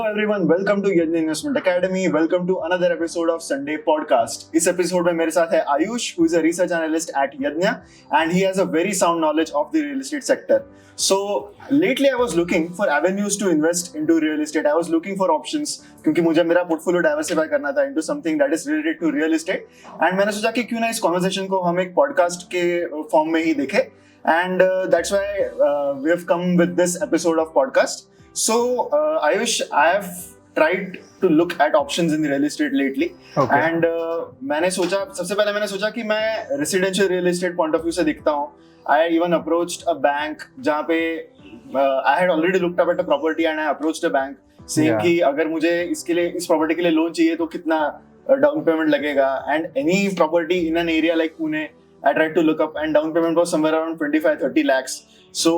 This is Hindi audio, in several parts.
everyone, welcome to Yajna Investment Academy. Welcome to another episode of Sunday Podcast. इस एपिसोड में मेरे साथ है Ayush, who is a research analyst at Yajna, and he has a very sound knowledge of the real estate sector. So lately I was looking for avenues to invest into real estate. I was looking for options क्योंकि मुझे मेरा portfolio diversify करना था into something that is related to real estate. And मैंने सोचा कि क्यों ना इस conversation को हम एक podcast के form में ही देखें. And that's why we have come with this episode of podcast. So, Ayush, I have tried to look at options in real estate lately. Okay. And सबसे पहले मैंने सोचा कि मैं residential real estate point of view से दिखता हूँ. I even approached a bank जहाँ पे I had already looked up at a property and I approached a bank saying कि अगर मुझे इस property के लिए loan चाहिए तो कितना down payment लगेगा. And any property in an area like Pune, I tried to look up and down payment was somewhere around 25-30 lakhs. So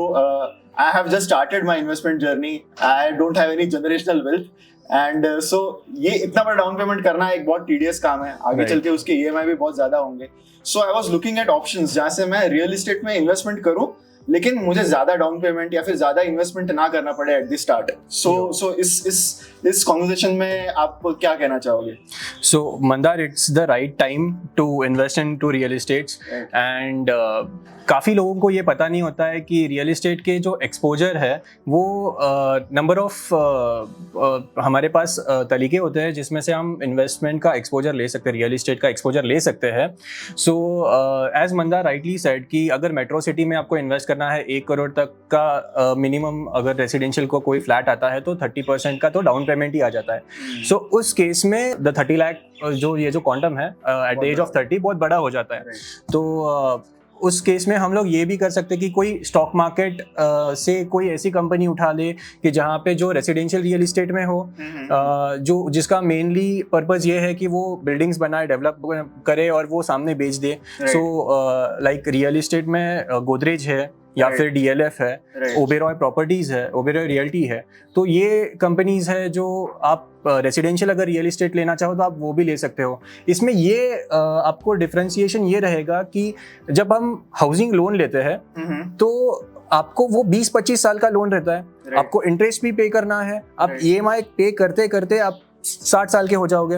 I have just started my investment journey. I don't have any generational wealth. And so ये इतना बड़ा डाउन पेमेंट करना एक बहुत टीडियस काम है. आगे चल के उसके EMI भी बहुत ज्यादा होंगे. So I was looking at options जहाँ से मैं रियल एस्टेट में इन्वेस्टमेंट करूँ लेकिन मुझे ज्यादा डाउन पेमेंट या फिर ज्यादा इन्वेस्टमेंट ना करना पड़े एट द स्टार्ट. सो इस कॉन्वर्सेशन में आप क्या कहना चाहोगे? So Mandar, it's the right time to invest into real estates and काफ़ी लोगों को ये पता नहीं होता है कि रियल एस्टेट के जो एक्सपोजर है वो नंबर ऑफ हमारे पास तरीके होते हैं जिसमें से हम इन्वेस्टमेंट का एक्सपोजर ले सकते हैं, रियल एस्टेट का एक्सपोजर ले सकते हैं. सो एज मंदा राइटली सेड कि अगर मेट्रो सिटी में आपको इन्वेस्ट करना है 1 करोड़ तक का मिनिमम अगर रेसिडेंशियल को कोई फ्लैट आता है तो 30% का तो डाउन पेमेंट ही आ जाता है. सो उस केस में द 30 लाख जो ये जो क्वांटम है एट द एज ऑफ 30 बहुत बड़ा हो जाता है. तो उस केस में हम लोग ये भी कर सकते हैं कि कोई स्टॉक मार्केट से कोई ऐसी कंपनी उठा ले कि जहाँ पे जो रेसिडेंशियल रियल एस्टेट में हो, जो जिसका मेनली पर्पस ये है कि वो बिल्डिंग्स बनाए, डेवलप करे और वो सामने बेच दे. सो लाइक रियल एस्टेट में गोदरेज है या फिर DLF है, ओबेरॉय प्रॉपर्टीज है, ओबेरॉय रियल्टी है. तो ये कंपनीज है जो आप रेसिडेंशियल अगर रियल एस्टेट लेना चाहो तो आप वो भी ले सकते हो. इसमें ये आपको डिफरेंशिएशन ये रहेगा कि जब हम हाउसिंग लोन लेते हैं तो आपको वो 20-25 साल का लोन रहता है. आपको इंटरेस्ट भी पे करना है. आप EMI पे करते करते आप 60 साल के हो जाओगे.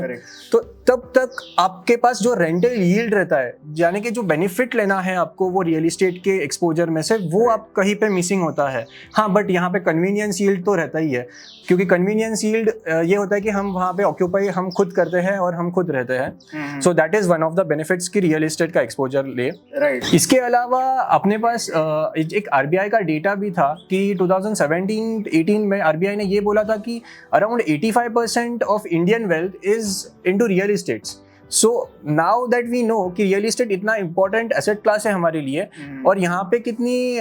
तो तब तक आपके पास जो रेंटल यील्ड रहता है, यानी कि जो बेनिफिट लेना है आपको वो रियल एस्टेट के एक्सपोजर में से, वो आप कहीं पे मिसिंग होता है. हाँ, बट यहाँ पे कन्वीनियंस यील्ड तो रहता ही है, क्योंकि कन्वीनियंस यील्ड ये होता है कि हम वहाँ पे ऑक्यूपाई हम खुद करते हैं और हम खुद रहते हैं. So that is one of the benefits कि रियल एस्टेट का एक्सपोजर ले. इसके अलावा अपने पास एक RBI का डेटा भी था कि 2017-18 में RBI ने ये बोला था कि around 85% of Indian wealth is into real estates. So now that we know कि रियल एस्टेट इतना इम्पोर्टेंट एसेट क्लास है हमारे लिए और यहाँ पे कितनी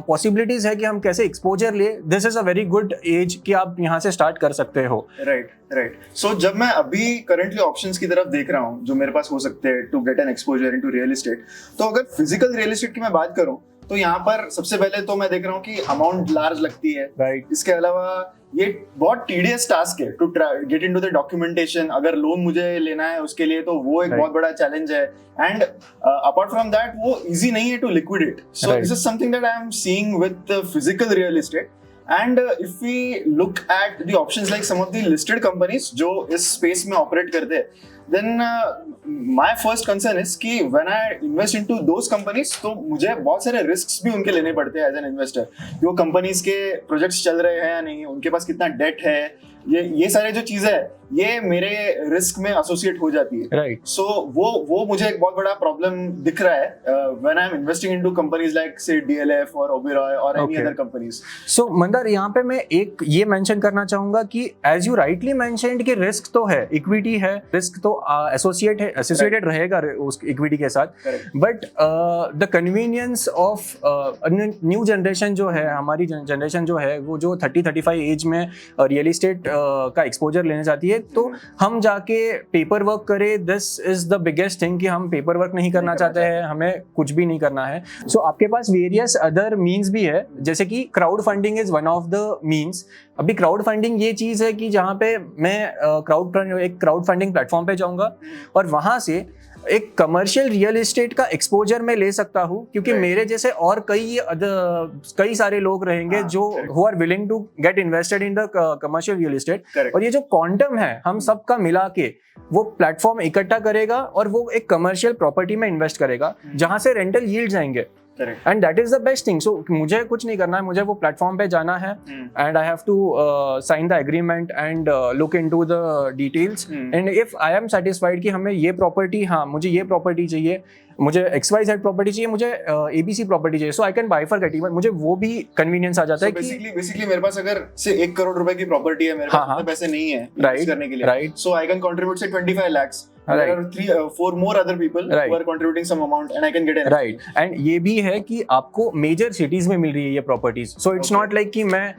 पॉसिबिलिटीज है कि हम कैसे एक्सपोजर ले, this is a very good edge कि आप यहाँ से स्टार्ट कर सकते हो. राइट. सो जब मैं अभी करंटली ऑप्शंस की तरफ देख रहा हूँ जो मेरे पास हो सकते हैं to get an exposure into real estate, तो अगर फिजिकल रियल एस्टेट की मैं बात करूँ तो यहाँ पर सबसे पहले तो मैं देख रहा हूँ कि अमाउंट लार्ज लगती है. इसके अलावा ये बहुत टीडियस टास्क है to get into the documentation. अगर लोन मुझे लेना है उसके लिए तो वो एक बहुत बड़ा चैलेंज है. एंड अपार्ट फ्रॉम दैट वो इजी नहीं है to liquidate. So this is something that I am seeing with physical real estate. And if we look at the options like some of the listed companies जो इस space में operate करते हैं, then my first concern is कि when I invest into those companies तो मुझे बहुत सारे risks भी उनके लेने पड़ते हैं as an investor. वो companies के projects चल रहे हैं या नहीं, उनके पास कितना debt है, ये सारे जो चीजें है ये मेरे रिस्क में एसोसिएट हो जाती है. राइट. सो वो मुझे एक बहुत बड़ा प्रॉब्लम दिख रहा है when I am investing into companies like से DLF और ओबेरॉय और एनी अदर कंपनीज. सो मंदर, यहाँ पे मैं एक ये मेंशन करना चाहूंगा कि एज यू राइटली मेंशन्ड कि रिस्क तो है, इक्विटी है, रिस्क तो एसोसिएटेड रहेगा उस इक्विटी के साथ. But the convenience of new generation जो है, हमारी जनरेशन जो है वो जो 30-35 एज में रियल एस्टेट का एक्सपोजर लेने जाती है तो हम जाके पेपर वर्क करें. This is the biggest thing कि हम पेपर वर्क नहीं करना चाहते हैं, हमें कुछ भी नहीं करना है. सो आपके पास वेरियस अदर मीन्स भी है, जैसे कि crowd funding is one of the means. अभी क्राउड फंडिंग ये चीज़ है कि जहाँ पे मैं एक क्राउड फंडिंग प्लेटफॉर्म पे जाऊँगा और वहाँ से एक कमर्शियल रियल एस्टेट का एक्सपोजर मैं ले सकता हूँ, क्योंकि Right. मेरे जैसे और कई सारे लोग रहेंगे हाँ, जो correct. Who are willing to get invested in the commercial real estate. Correct. और ये जो क्वांटम है हम सबका मिला के वो प्लेटफॉर्म इकट्ठा करेगा और वो एक कमर्शियल प्रॉपर्टी में इन्वेस्ट करेगा जहां से रेंटल यील्ड्स आएंगे। Correct. And that is the best thing. So मुझे कुछ नहीं करना है, मुझे वो प्लेटफॉर्म पे जाना है and I have to sign the agreement and look into the details. And if I am satisfied कि हमें ये प्रॉपर्टी, हाँ मुझे ये प्रॉपर्टी चाहिए, मुझे XYZ प्रॉपर्टी चाहिए, मुझे ABC प्रॉपर्टी चाहिए, so I can buy for get even, मुझे वो भी कन्वीनियंस आ जाता है कि बेसिकली मेरे पास अगर से 1 करोड़ रुपए की प्रॉपर्टी है, मेरे पास हाँ, उतने पैसे नहीं है Right, इन्वेस्ट करने के लिए, right. So I can contribute से 25 lakhs. There are 4 more other people Right. who are contributing some amount and I can get in. Right. And ये भी है कि आपको मेजर सिटीज में मिल रही है ये properties. So it's Okay. Not like कि मैं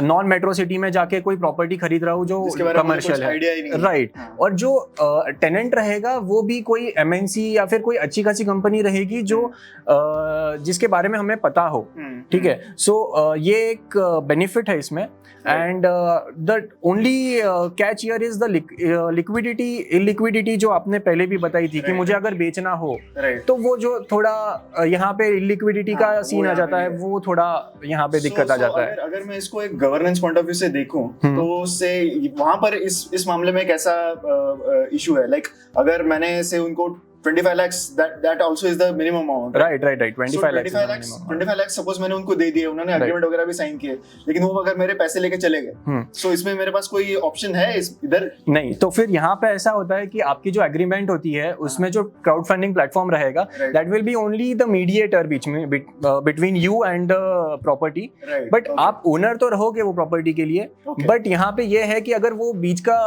नॉन मेट्रो सिटी में जाके कोई प्रॉपर्टी खरीद रहा हूँ जो जिसके बारे में मुझे कमर्शियल कुछ है। idea ही नहीं है। राइट। हाँ. और जो टेनेंट रहेगा वो भी कोई MNC या फिर कोई अच्छी खासी कंपनी रहेगी जो जिसके बारे में हमें पता हो। ठीक है। सो ये एक बेनिफिट है इसमें। And the only catch here is the liquidity, illiquidity जो आपने पहले भी बताई थी कि Right. मुझे अगर बेचना हो Right. तो वो जो थोड़ा यहाँ पे इलिक्विडिटी हाँ, का वो सीन आ यहाँ जाता पे है, है। वो थोड़ा यहाँ पे दिक्कत आ जाता है। अगर मैं इसको एक गवर्नेंस पॉइंट ऑफ व्यू से देखूं तो से वहां पर इस मामले में कैसा इशू है? लाइक अगर मैंने से उनको 25 lakhs, that also is the minimum amount. Right 25 So 25 lakhs suppose मैंने उनको दे दिए, उन्होंने एग्रीमेंट वगैरह भी साइन किए, लेकिन वो अगर मेरे पैसे लेके चले गए, सो इसमें मेरे पास कोई ऑप्शन है इधर? नहीं। तो फिर यहाँ पे ऐसा होता है कि आपकी जो एग्रीमेंट होती है उसमें जो क्राउड फंडिंग प्लेटफॉर्म रहेगा, Right. That will be only the mediator बीच में, between you and the property. Right, but okay. आप ओनर तो रहोगे वो प्रॉपर्टी के लिए। Okay. बट यहाँ पे ये है कि अगर वो बीच का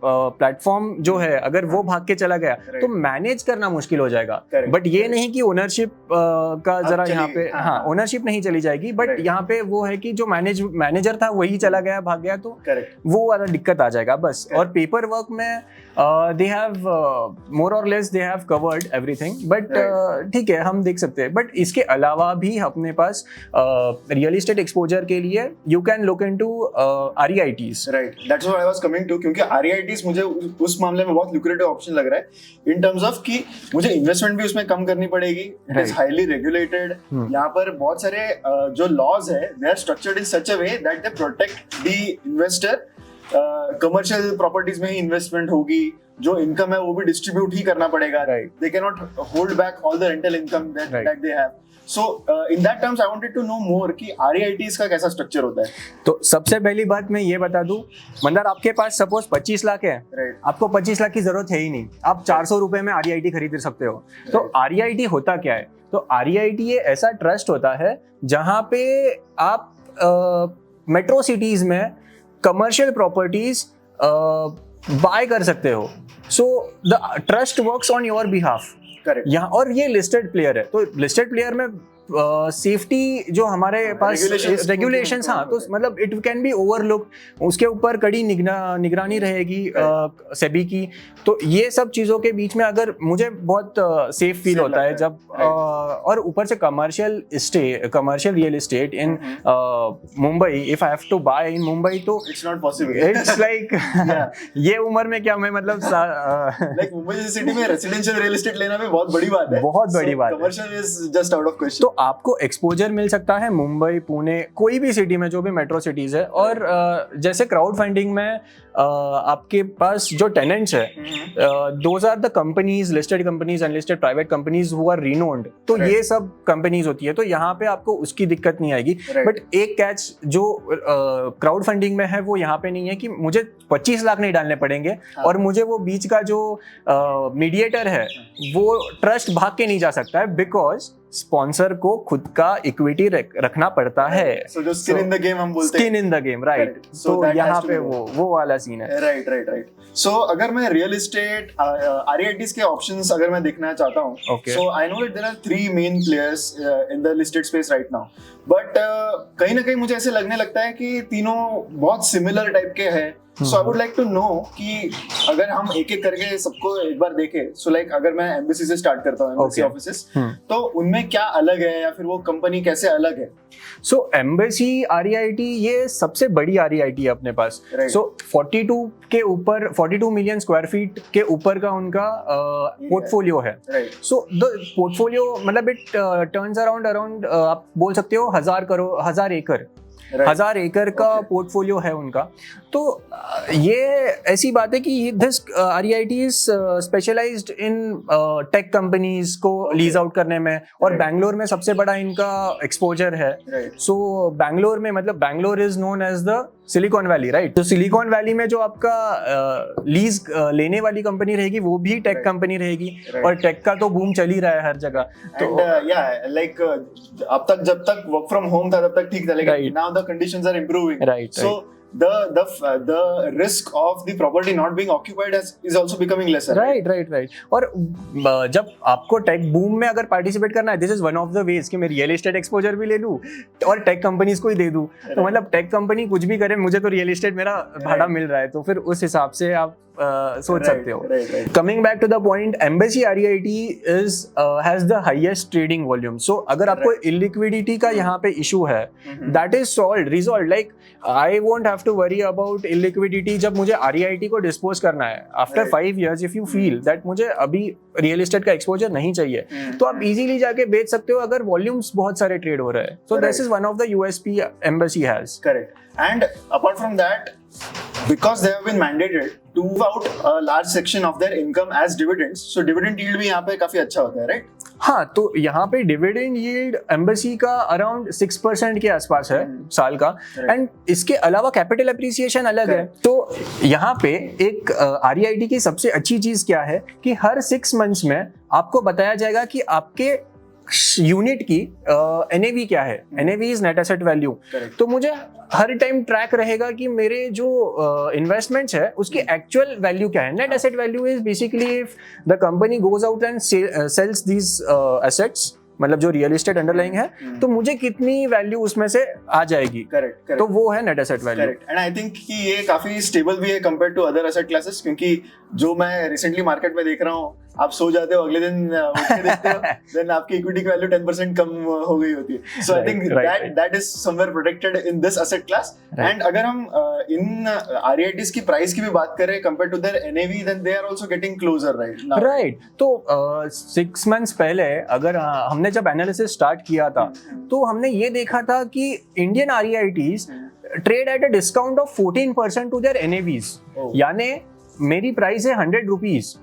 प्लेटफॉर्म जो है अगर वो भाग के चला गया Right. तो मैनेज करना मुश्किल हो जाएगा। Correct. बट ये नहीं कि ओनरशिप का जरा चली यहाँ पे, गई, हाँ, हाँ हाँ. ओनरशिप नहीं चली जाएगी। But Right. यहाँ पे वो है कि जो मैनेजर था वही चला गया, भाग गया, तो करेक्ट। वो वाला दिक्कत आ जाएगा बस। Correct. और पेपर वर्क में दे हैव मोर और less they have covered everything. But ठीक है, हम देख सकते हैं। बट इसके अलावा भी अपने पास रियल एस्टेट एक्सपोजर के लिए you can look into REITs। Right, that's what I was coming to, क्योंकि REITs मुझे उस मामले में बहुत लुक्रेटिव ऑप्शन लग रहा है इन टर्म्स ऑफ कि मुझे इन्वेस्टमेंट भी उसमें कम करनी पड़ेगी, it is Right. Highly regulated. यहाँ पर बहुत सारे जो लॉज है they are structured in such a way that they protect the investor. Commercial properties में ही इन्वेस्टमेंट होगी, जो इनकम है वो भी डिस्ट्रीब्यूट ही करना पड़ेगा। Right. They can not hold back all the rental income Right. That they have. So in that terms I wanted to know more कि REITs का कैसा स्ट्रक्चर होता है। तो सबसे पहली बात मैं ये बता दूं, मंदार आपके पास सपोज 25 लाख है, राइट, आपको 25 लाख की जरूरत है ही नहीं, आप 400 रुपए में REIT खरीद सकते हो। तो REIT होता क्या है? तो REIT ये ऐसा ट्रस्ट होता है जहां पे आप मेट्रो सिटीज में कमर्शियल प्रॉपर्टीज बाय कर सकते हो। So the trust works on your behalf correct. यहाँ। और ये लिस्टेड प्लेयर है, तो लिस्टेड प्लेयर में सेफ्टी जो हमारे पास रेगुलेशंस, हाँ, तो मतलब इट कैन बी ओवरलुक्ड, उसके ऊपर कड़ी निगरानी रहेगी सेबी की। तो ये सब चीज़ों के बीच में अगर मुझे बहुत सेफ फील होता है जब और ऊपर से commercial real estate in Mumbai, if I have to buy in Mumbai, तो it's not possible. It's like ये उम्र में क्या मैं मतलब लाइक मुंबई जैसी सिटी में रेजिडेंशियल रियल एस्टेट लेना भी बहुत बड़ी बात है, बहुत बड़ी बात है। Commercial is just out of question. तो आपको एक्सपोजर मिल सकता है मुंबई, पुणे, कोई भी सिटी में, जो भी मेट्रो सिटीज है। और जैसे क्राउड फंडिंग में आपके पास जो टेनेंट्स है, those are the companies, listed companies, unlisted private companies who are renowned. तो Right. ये सब कंपनीज होती है, तो यहाँ पे आपको उसकी दिक्कत नहीं आएगी। Right. बट एक कैच जो क्राउड फंडिंग में है वो यहाँ पे नहीं है कि मुझे 25 लाख नहीं डालने पड़ेंगे। हाँ. और मुझे वो बीच का जो मीडिएटर है वो ट्रस्ट भाग के नहीं जा सकता है, बिकॉज स्पॉन्सर को खुद का इक्विटी रखना पड़ता है। सो जो स्किन इन द गेम हम बोलते हैं, skin in the game, right. Correct. So तो that यहाँ has to पे be वो वाला सीन है। राइट। सो अगर मैं रियल एस्टेट REITs के ऑप्शंस अगर मैं देखना चाहता हूँ, Okay. So I know that there are 3 main players in the listed space right now, but कहीं ना कहीं मुझे ऐसे लगने लगता है कि तीनों बहुत सिमिलर टाइप के हैं so I would like to know कि अगर हम एक एक करके सबको एक बार देखें, सो लाइक अगर मैं एम्बेसी से स्टार्ट करता हूँ, एम्बेसी ऑफिसेस, तो उनमें क्या अलग है या फिर वो कंपनी कैसे अलग है? सो एम्बेसी REIT ये सबसे बड़ी REIT है अपने पास. सो 42 मिलियन स्क्वायर फीट के ऊपर का उनका पोर्टफोलियो है. सो द पोर्टफोलियो मतलब इट टर्न्स अराउंड आप बोल सकते हो 1000 एकड़. 1000 एकड़ का पोर्टफोलियो है उनका. तो ये ऐसी बात है कि this REIT is specialised in tech companies को लीज आउट करने में, और बैंगलोर में सबसे बड़ा इनका एक्सपोजर है. सो बैंगलोर में मतलब Bangalore is known as the Silicon Valley, right? तो सिलिकॉन वैली में जो आपका लीज लेने वाली कंपनी रहेगी वो भी टेक कंपनी रहेगी, और टेक का तो बूम चल ही रहा है हर जगह. तो या लाइक अब तक जब तक वर्क फ्रॉम होम था तब तक ठीक था, लेकिन now the conditions are improving. So the risk of the property not being occupied is also becoming lesser. Right. और जब आपको टेक बूम में अगर पार्टिसिपेट करना है, this is one of the ways कि मैं रियल एस्टेट एक्सपोजर भी ले लूं और टेक कंपनीज को ही दे दूं. तो मतलब टेक कंपनी कुछ भी करे, मुझे तो रियल एस्टेट मेरा भाड़ा मिल रहा है, तो फिर उस हिसाब से आप सोच सकते हो. Coming back to the point, Embassy REIT has the highest trading volume. So अगर आपको इलिक्विडिटी का यहाँ पे इशू है, that is resolved. Like I won't have to worry about illiquidity जब मुझे REIT को डिस्पोज करना है after 5 years. If you feel that मुझे अभी रियल एस्टेट का एक्सपोजर नहीं चाहिए, तो आप इजीली जाके बेच सकते हो अगर वॉल्यूम्स बहुत सारे ट्रेड हो रहे हैं. सो this is one of the USP embassy has. Correct. And apart from that, because they have been mandated to give out a large section of their income as dividends, so dividend yield भी यहाँ पे काफी अच्छा होता है, राइट? हाँ, तो यहाँ पे डिविडेंड यील्ड एम्बेसी का अराउंड 6% के आसपास है साल का. एंड इसके अलावा कैपिटल एप्रिसिएशन अलग है. तो यहाँ पे एक REIT की सबसे अच्छी चीज क्या है कि हर 6 months में आपको बताया जाएगा कि आपके यूनिट की NAV क्या है. NAV is net asset value. तो मुझे हर टाइम ट्रैक रहेगा कि मेरे जो इन्वेस्टमेंट्स है उसकी एक्चुअल वैल्यू क्या है. Net asset value is basically if the company goes out and sales these assets, मतलब जो रियल एस्टेट अंडरलाइंग है, तो मुझे कितनी वैल्यू उसमें से आ जाएगी. करेक्ट. तो वो है net asset value. Correct. And I think कि ये काफी स्टेबल भी है compare to other asset classes, क्योंकि जो मैं रिसेंटली मार्केट में देख रहा हूँ, आप सो जाते हो, अगले दिन उठ के देखते हो, देन आपकी इक्विटी की वैल्यू 10% कम हो गई होती है. So I think that is somewhere protected in this asset class. And अगर हम इन REITs की प्राइस की भी बात करें compare to their NAV, then they are also getting closer, right? तो 6 months पहले अगर हमने जब एनालिसिस स्टार्ट किया था, तो हमने ये देखा था कि Indian REITs trade at a discount of 14% to their NAVs. यानी मेरी प्राइस है 100 रुपीज,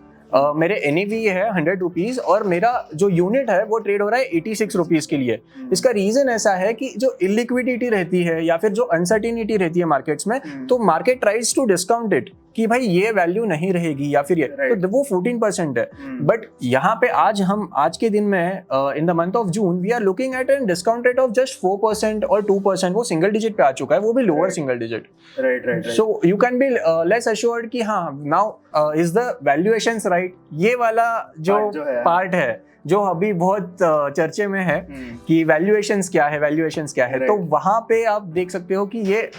मेरे NAV है 100 रुपीज, और मेरा जो यूनिट है वो ट्रेड हो रहा है 86 रुपीज के लिए. इसका रीजन ऐसा है कि जो इलिक्विडिटी रहती है या फिर जो अनसर्टिनिटी रहती है मार्केट्स में, तो market tries to discount it कि भाई ये वैल्यू नहीं रहेगी या फिर ये, तो वो 14% है. बट यहाँ पे आज के दिन में in the month of June we are looking at an discount rate of just 4% और 2%. वो सिंगल डिजिट पे आ चुका है, वो भी lower single digit. Right. So you can be less assured कि हाँ, now is the valuations right. ये वाला जो पार्ट है जो अभी बहुत चर्चे में है कि वैल्यूएशंस क्या है, तो वहां पे आप देख सकते हो कि ये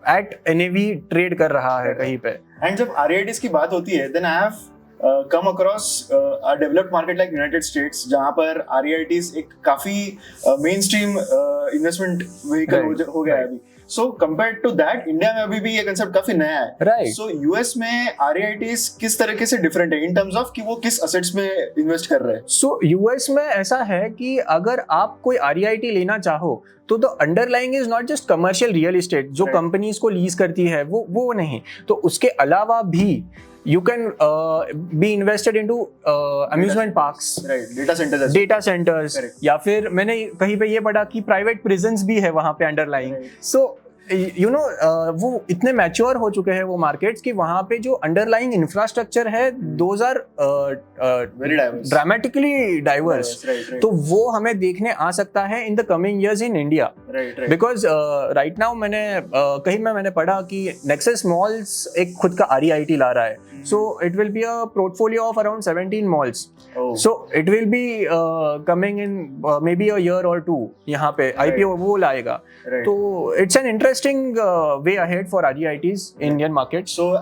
एट NAV ट्रेड कर रहा है कहीं पे. एंड जब REITs की बात होती है, then I have come across a developed market like United States, जहां पर REITs एक काफी मेन स्ट्रीम इन्वेस्टमेंट व्हीकल हो गया है अभी. सो कंपेयर्ड टू दैट, इंडिया में अभी भी ये कंसेप्ट काफी नया है, राइट? सो US में REITs किस तरीके से डिफरेंट है इन टर्म्स ऑफ कि वो किस एसेट्स में इन्वेस्ट कर रहे हैं? सो US में ऐसा है कि अगर आप कोई REIT लेना चाहो, तो the underlying is not just commercial real estate जो कंपनीज को लीज करती है, वो नहीं. तो उसके अलावा भी you can be invested into amusement parks, data centers, या फिर मैंने कहीं पे ये पढ़ा कि private prisons भी है वहाँ पे underlying. So you know, वो इतने मैच्योर हो चुके हैं वो मार्केट्स कि वहाँ पे जो अंडरलाइंग इंफ्रास्ट्रक्चर है, दोज आर ड्रामेटिकली डाइवर्स. तो वो हमें देखने आ सकता है in the coming years in India, because right now मैंने पढ़ा कि नेक्सस मॉल्स एक खुद का REIT ला रहा है. So it will be a portfolio of around 17 malls. So it will be coming in maybe a year or two. यहाँ पे IPO वो लाएगा. तो it's an interesting interesting way ahead for REITs in Indian market. So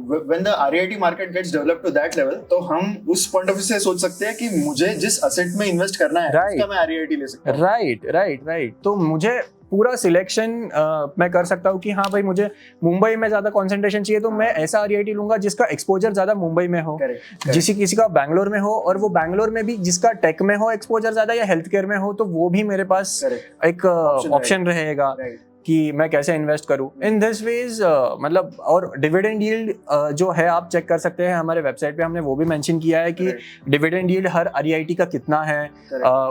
when the REIT market gets developed to that level, तो हम उस point of view से सोच सकते हैं कि मुझे जिस asset में invest करना है, Right. उसका मैं REIT ले सकता हूँ. राइट. तो मुझे पूरा सिलेक्शन मैं कर सकता हूँ कि हाँ भाई मुझे मुंबई में ज्यादा कंसंट्रेशन चाहिए, तो मैं ऐसा REIT लूंगा जिसका एक्सपोजर ज्यादा मुंबई में हो, Correct. किसी का बैंगलोर में हो, और वो बैंगलोर में भी जिसका टेक में हो एक्सपोजर ज्यादा या हेल्थ केयर में हो, तो वो भी मेरे पास Correct. एक ऑप्शन रहेगा Right. कि मैं कैसे इन्वेस्ट करूं. इन दिस वेज मतलब, और डिविडेंड यील्ड जो है आप चेक कर सकते हैं हमारे वेबसाइट पे, हमने वो भी मेंशन किया है कि डिविडेंड यील्ड हर REIT का कितना है.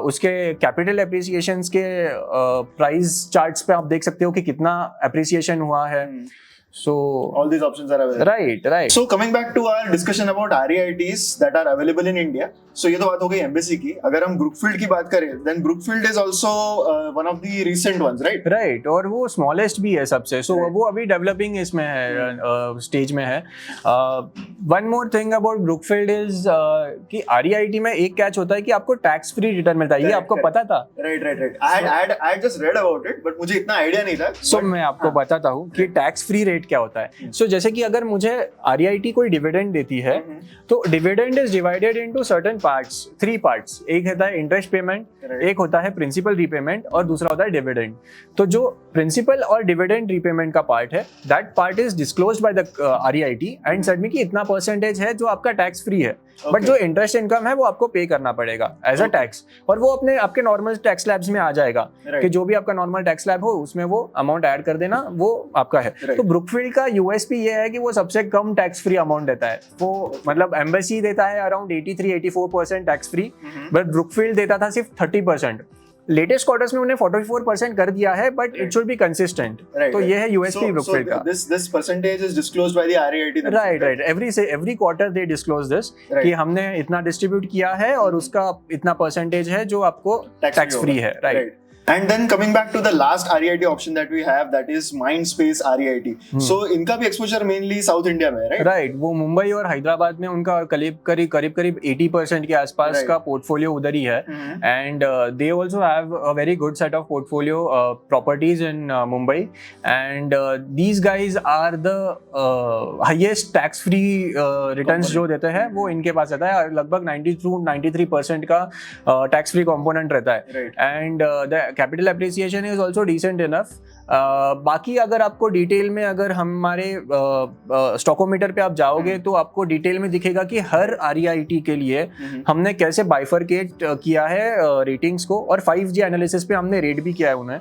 उसके कैपिटल एप्रिसिएशंस के प्राइस चार्ट्स पे आप देख सकते हो कि कितना एप्रिसिएशन हुआ है. So all these options are available. Right. So coming back to our discussion about REITs that are available in India. So ये तो बात हो गई एम्बेसी की. अगर हम ब्रुकफील्ड की बात करें, then Brookfield is also one of the recent ones, right? Right. और वो स्मॉलेस्ट भी है सबसे. So Right. वो अभी डेवलपिंग इसमें है, स्टेज में है. One more thing about Brookfield is कि REIT में एक कैच होता है कि आपको टैक्स फ्री रिटर्न मिलता है. ये आपको पता था? Right. I had just read about it, but मुझे इतना आइडिया नहीं था. So मैं आपको बताता हूँ कि टैक्स फ्री रेट क्या होता है. So जैसे कि अगर मुझे REIT कोई डिविडेंड देती है, तो dividend is divided into certain parts, 3 parts. एक होता है इंटरेस्ट पेमेंट, एक होता है प्रिंसिपल रीपेमेंट, और दूसरा होता है डिविडेंड. तो जो प्रिंसिपल और डिविडेंड रीपेमेंट का पार्ट है, that part is disclosed by the REIT and said में कि इतना परसेंटेज है जो आपका टैक्स फ्री है. बट जो इंटरेस्ट इनकम है वो आपको पे करना पड़ेगा एज अ टैक्स, और वो अपने आपके नॉर्मल टैक्स स्लैब्स में आ जाएगा. कि जो भी आपका नॉर्मल टैक्स स्लैब हो उसमें वो अमाउंट ऐड कर देना, वो आपका है. तो ब्रुकफील्ड का USP ये है कि वो सबसे कम टैक्स फ्री अमाउंट देता है. वो मतलब एम्बेसी देता है around 83-84% tax free, but Brookfield देता था सिर्फ 30%. लेटेस्ट क्वार्टर्स में उन्हें 44% कर दिया है, but it should be consistent. तो ये है USP ब्रुकफील्ड का. This percentage is disclosed by the REIT. Right. Every quarter they disclose this कि हमने इतना डिस्ट्रीब्यूट किया है और उसका इतना परसेंटेज है जो आपको टैक्स फ्री है. Right. And then coming back to the last REIT option that we have, that is Mindspace REIT. So इनका भी exposure mainly South India में है, right? Right. वो मुंबई और हैदराबाद में उनका करीब 80% के आसपास का पोर्टफोलियो उधर ही है. And they also have a very good set of portfolio properties in Mumbai. And these guys are the highest tax free returns जो देते हैं, वो इनके पास रहता है. लगभग 90-93% का tax free component रहता है. And the capital appreciation is also decent enough. बाकी अगर आपको डिटेल में, अगर हमारे स्टॉकोमीटर पे आप जाओगे तो आपको डिटेल में दिखेगा कि हर REIT के लिए हमने कैसे बाइफरकेट किया है रेटिंग्स को, और 5G एनालिसिस पे हमने रेट भी किया है उन्हें.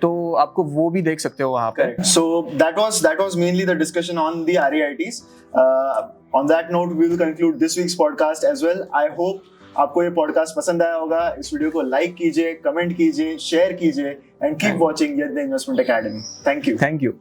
तो आपको वो भी देख सकते हो वहां पे. So that was mainly the discussion on the REITs. On that note, we will conclude this week's podcast as well. I hope आपको ये पॉडकास्ट पसंद आया होगा. इस वीडियो को लाइक कीजिए, कमेंट कीजिए, शेयर कीजिए, एंड कीप वॉचिंग यज्ञ इन्वेस्टमेंट एकेडमी. Thank you.